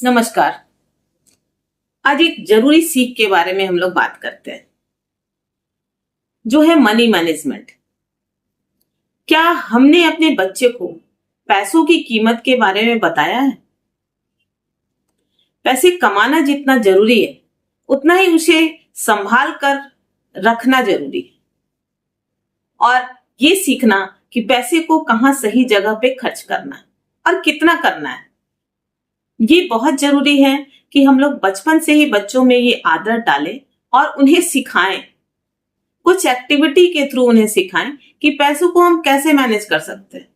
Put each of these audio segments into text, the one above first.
नमस्कार। आज एक जरूरी सीख के बारे में हम लोग बात करते हैं, जो है मनी मैनेजमेंट। क्या हमने अपने बच्चे को पैसों की कीमत के बारे में बताया है? पैसे कमाना जितना जरूरी है, उतना ही उसे संभाल कर रखना जरूरी है। और ये सीखना कि पैसे को कहाँ सही जगह पे खर्च करना है और कितना करना है, ये बहुत जरूरी है कि हम लोग बचपन से ही बच्चों में ये आदत डालें और उन्हें सिखाएं। कुछ एक्टिविटी के थ्रू उन्हें सिखाएं कि पैसों को हम कैसे मैनेज कर सकते हैं।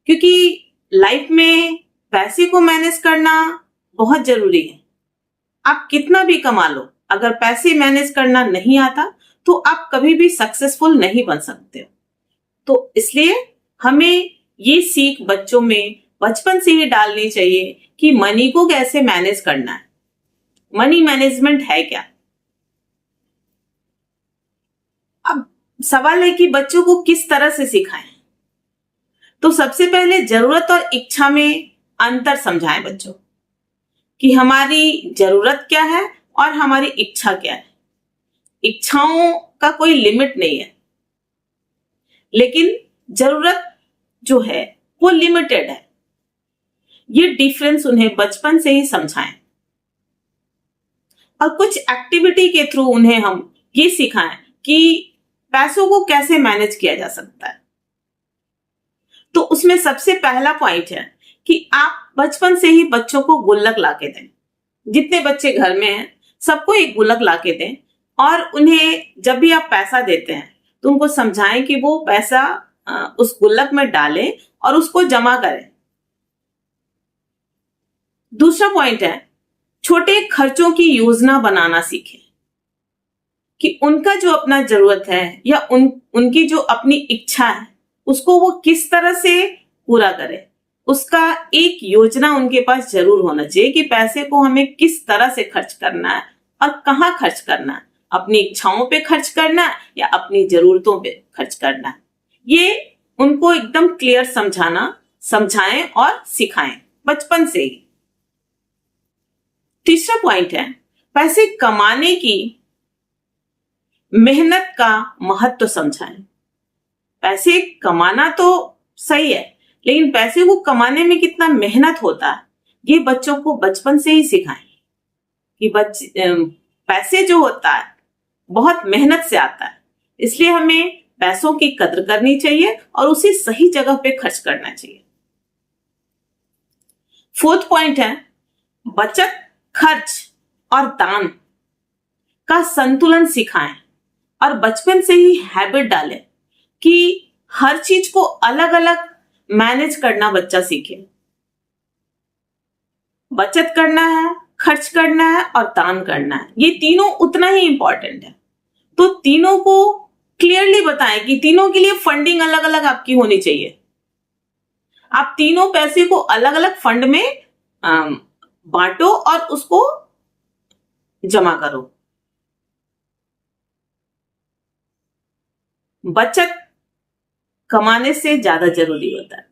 क्योंकि लाइफ में पैसे को मैनेज करना बहुत जरूरी है। आप कितना भी कमा लो, अगर पैसे मैनेज करना नहीं आता तो आप कभी भी सक्सेसफुल नहीं बन सकते। तो इसलिए हमें ये सीख बच्चों में बचपन से ही डालनी चाहिए कि मनी को कैसे मैनेज करना है। मनी मैनेजमेंट है क्या? अब सवाल है कि बच्चों को किस तरह से सिखाएं। तो सबसे पहले जरूरत और इच्छा में अंतर समझाएं बच्चों कि हमारी जरूरत क्या है और हमारी इच्छा क्या है। इच्छाओं का कोई लिमिट नहीं है, लेकिन जरूरत जो है वो लिमिटेड है। ये डिफरेंस उन्हें बचपन से ही समझाएं और कुछ एक्टिविटी के थ्रू उन्हें हम ये सिखाएं कि पैसों को कैसे मैनेज किया जा सकता है। तो उसमें सबसे पहला पॉइंट है कि आप बचपन से ही बच्चों को गुल्लक लाके दें। जितने बच्चे घर में हैं सबको एक गुल्लक लाके दें और उन्हें जब भी आप पैसा देते हैं तो उनको समझाएं कि वो पैसा उस गुल्लक में डालें और उसको जमा करें। दूसरा पॉइंट है, छोटे खर्चों की योजना बनाना सीखें कि उनका जो अपना जरूरत है या उनकी जो अपनी इच्छा है उसको वो किस तरह से पूरा करे। उसका एक योजना उनके पास जरूर होना चाहिए कि पैसे को हमें किस तरह से खर्च करना है और कहाँ खर्च करना है। अपनी इच्छाओं पे खर्च करना है या अपनी जरूरतों पे खर्च करना है। ये उनको एकदम क्लियर समझाएं और सिखाएं बचपन से ही। तीसरा पॉइंट है, पैसे कमाने की मेहनत का महत्व समझाएं। पैसे कमाना तो सही है, लेकिन पैसे को कमाने में कितना मेहनत होता है ये बच्चों को बचपन से ही सिखाएं कि पैसे जो होता है बहुत मेहनत से आता है। इसलिए हमें पैसों की कदर करनी चाहिए और उसे सही जगह पे खर्च करना चाहिए। फोर्थ पॉइंट है, बचत, खर्च और दान का संतुलन सिखाएं और बचपन से ही हैबिट डालें कि हर चीज को अलग अलग मैनेज करना बच्चा सीखे। बचत करना है, खर्च करना है और दान करना है, ये तीनों उतना ही इंपॉर्टेंट है। तो तीनों को क्लियरली बताएं कि तीनों के लिए फंडिंग अलग अलग आपकी होनी चाहिए। आप तीनों पैसे को अलग अलग फंड में बांटो और उसको जमा करो। बचत कमाने से ज्यादा जरूरी होता है।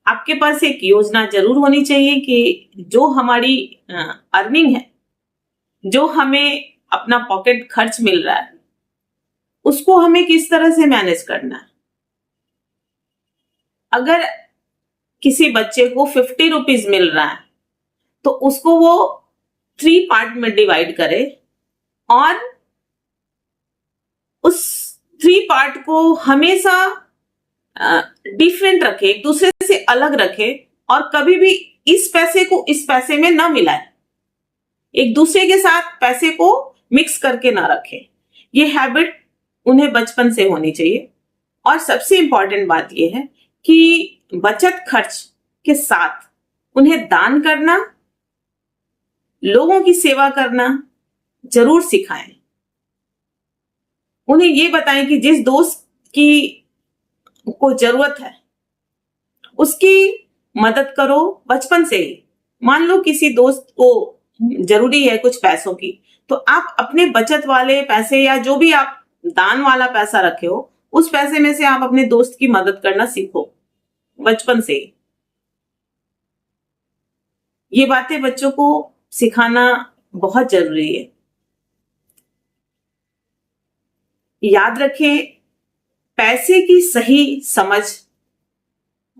आपके पास एक योजना जरूर होनी चाहिए कि जो हमारी अर्निंग है, जो हमें अपना पॉकेट खर्च मिल रहा है, उसको हमें किस तरह से मैनेज करना है। अगर किसी बच्चे को 50 रुपीज मिल रहा है तो उसको वो 3 पार्ट में डिवाइड करे और उस 3 पार्ट को हमेशा डिफरेंट रखे, एक दूसरे से अलग रखे और कभी भी इस पैसे को इस पैसे में ना मिलाए, एक दूसरे के साथ पैसे को मिक्स करके ना रखे। ये हैबिट उन्हें बचपन से होनी चाहिए। और सबसे इंपॉर्टेंट बात यह है कि बचत खर्च के साथ उन्हें दान करना, लोगों की सेवा करना जरूर सिखाएं। उन्हें ये बताएं कि जिस दोस्त की को जरूरत है उसकी मदद करो बचपन से ही। मान लो किसी दोस्त को जरूरी है कुछ पैसों की, तो आप अपने बचत वाले पैसे या जो भी आप दान वाला पैसा रखे हो उस पैसे में से आप अपने दोस्त की मदद करना सीखो बचपन से ही। ये बातें बच्चों को सिखाना बहुत जरूरी है। याद रखें, पैसे की सही समझ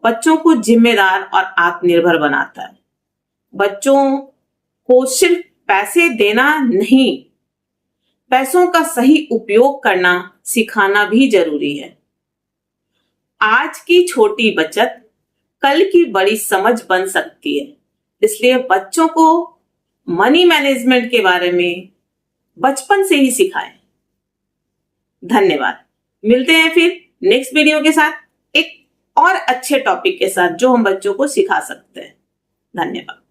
बच्चों को जिम्मेदार और आत्मनिर्भर बनाता है। बच्चों को सिर्फ पैसे देना नहीं, पैसों का सही उपयोग करना सिखाना भी जरूरी है। आज की छोटी बचत कल की बड़ी समझ बन सकती है, इसलिए बच्चों को मनी मैनेजमेंट के बारे में बचपन से ही सिखाएं। धन्यवाद। मिलते हैं फिर नेक्स्ट वीडियो के साथ एक और अच्छे टॉपिक के साथ जो हम बच्चों को सिखा सकते हैं। धन्यवाद।